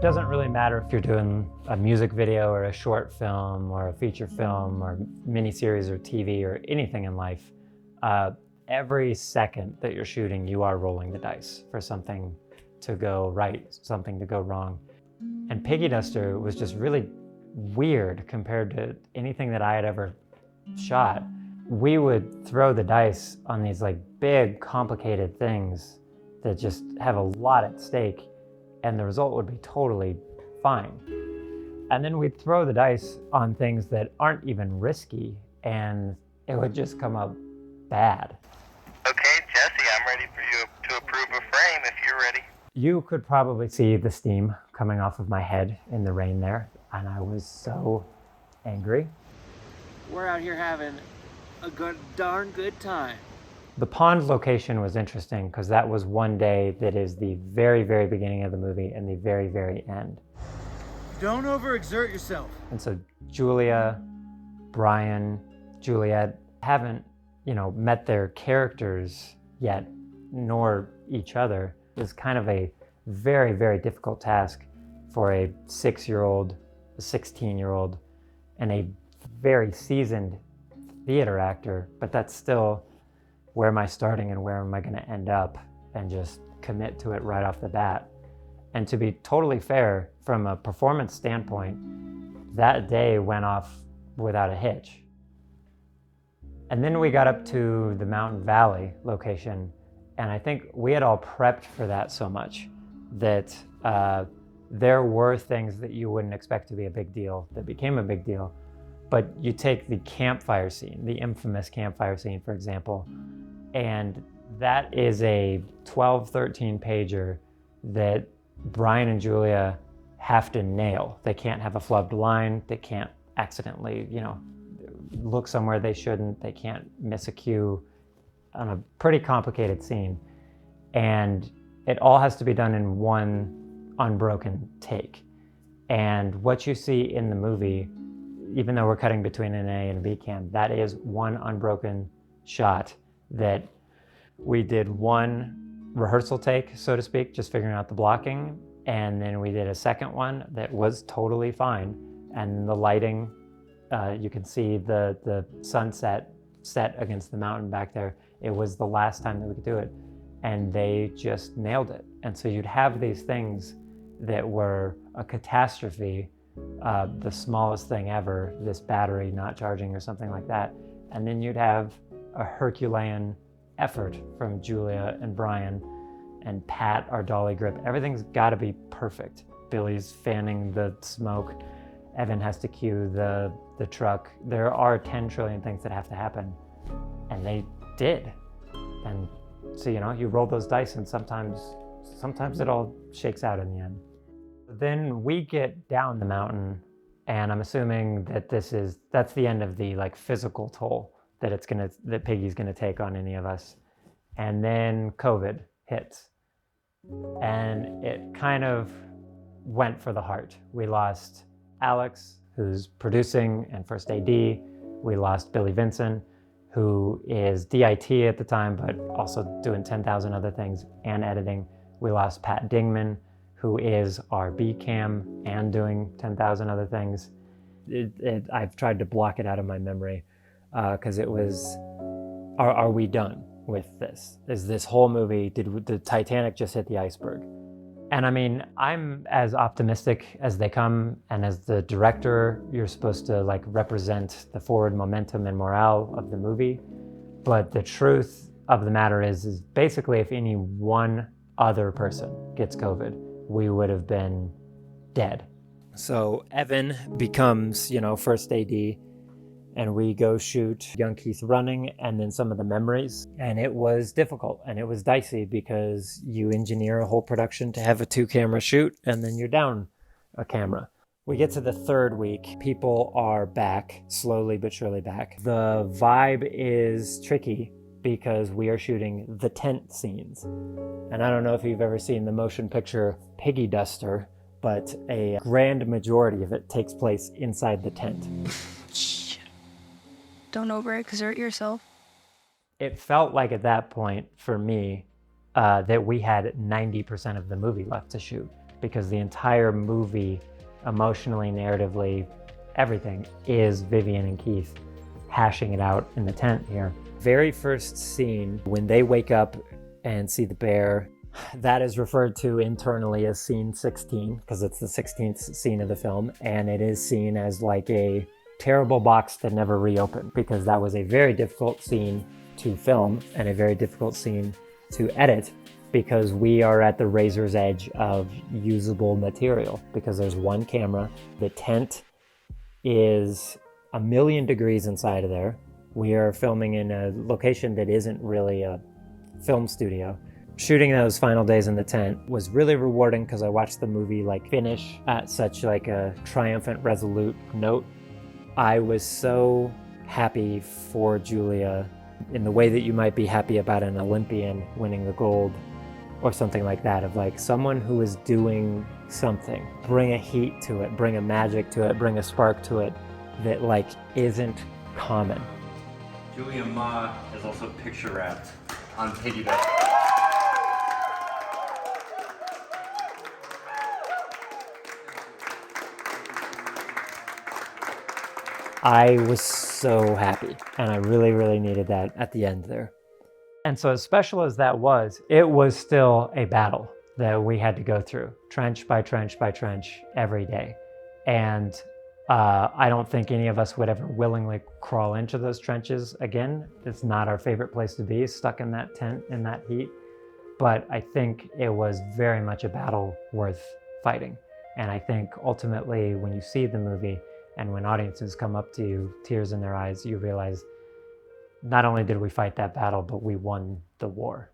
It doesn't really matter if you're doing a music video or a short film or a feature film or miniseries or TV or anything in life. Every second that you're shooting, you are rolling the dice for something to go right, something to go wrong. And Piggy Duster was just really weird compared to anything that I had ever shot. We would throw the dice on these like big, complicated things that just have a lot at stake, and the result would be totally fine. And then we'd throw the dice on things that aren't even risky, and it would just come up bad. Okay, Jesse, I'm ready for you to approve a frame if you're ready. You could probably see the steam coming off of my head in the rain there, and I was so angry. We're out here having a darn good time. The pond location was interesting because that was one day that is the very, very beginning of the movie and the very, very end. Don't overexert yourself. And so Julia, Brian, Juliet haven't, met their characters yet, nor each other. It's kind of a very, very difficult task for a 6-year-old, a 16-year-old, and a very seasoned theater actor, but that's still where am I starting and where am I going to end up, and just commit to it right off the bat. And to be totally fair, from a performance standpoint, that day went off without a hitch. And then we got up to the Mountain Valley location, and I think we had all prepped for that so much that there were things that you wouldn't expect to be a big deal that became a big deal. But you take the campfire scene, the infamous campfire scene, for example, and that is a 12, 13 pager that Brian and Julia have to nail. They can't have a flubbed line. They can't accidentally, look somewhere they shouldn't. They can't miss a cue on a pretty complicated scene. And it all has to be done in one unbroken take. And what you see in the movie, even though we're cutting between an A and a B cam, that is one unbroken shot that we did one rehearsal take, so to speak, just figuring out the blocking. And then we did a second one that was totally fine. And the lighting, you can see the sunset set against the mountain back there. It was the last time that we could do it. And they just nailed it. And so you'd have these things that were a catastrophe, the smallest thing ever, this battery not charging or something like that. And then you'd have a Herculean effort from Julia and Brian and Pat, our dolly grip. Everything's got to be perfect. Billy's fanning the smoke. Evan has to cue the truck. There are 10 trillion things that have to happen, and they did. And so, you roll those dice, and sometimes it all shakes out in the end. Then we get down the mountain, and I'm assuming that that's the end of the physical toll that Piggy's gonna take on any of us. And then COVID hits, and it kind of went for the heart. We lost Alex, who's producing and first AD. We lost Billy Vincent, who is DIT at the time, but also doing 10,000 other things and editing. We lost Pat Dingman, who is our B cam and doing 10,000 other things. I've tried to block it out of my memory because it was, are we done with this? Is this whole movie, did the Titanic just hit the iceberg? And I mean, I'm as optimistic as they come, and as the director, you're supposed to represent the forward momentum and morale of the movie. But the truth of the matter is basically if any one other person gets COVID, we would have been dead. So Evan becomes, first AD, and we go shoot young Keith running and then some of the memories. And it was difficult and it was dicey because you engineer a whole production to have a 2-camera shoot, and then you're down a camera. We get to the third week. People are back, slowly but surely back. The vibe is tricky because we are shooting the tent scenes. And I don't know if you've ever seen the motion picture Piggy Duster, but a grand majority of it takes place inside the tent. Don't overexert yourself. It felt like at that point, for me, that we had 90% of the movie left to shoot. because the entire movie, emotionally, narratively, everything is Vivian and Keith hashing it out in the tent here. Very first scene, when they wake up and see the bear, that is referred to internally as scene 16 because it's the 16th scene of the film, and it is seen as like a terrible box that never reopened because that was a very difficult scene to film and a very difficult scene to edit because we are at the razor's edge of usable material because there's one camera. The tent is 1,000,000 degrees inside of there. We are filming in a location that isn't really a film studio. Shooting those final days in the tent was really rewarding because I watched the movie finish at such a triumphant, resolute note. I was so happy for Julia in the way that you might be happy about an Olympian winning the gold or something like that, of someone who is doing something. Bring a heat to it, bring a magic to it, bring a spark to it that isn't common. Julia Ma is also picture wrapped on Piggy Duster. I was so happy, and I really, really needed that at the end there. And so as special as that was, it was still a battle that we had to go through, trench by trench by trench, every day. And I don't think any of us would ever willingly crawl into those trenches again. It's not our favorite place to be, stuck in that tent in that heat. But I think it was very much a battle worth fighting. And I think ultimately when you see the movie and when audiences come up to you, tears in their eyes, you realize not only did we fight that battle, but we won the war.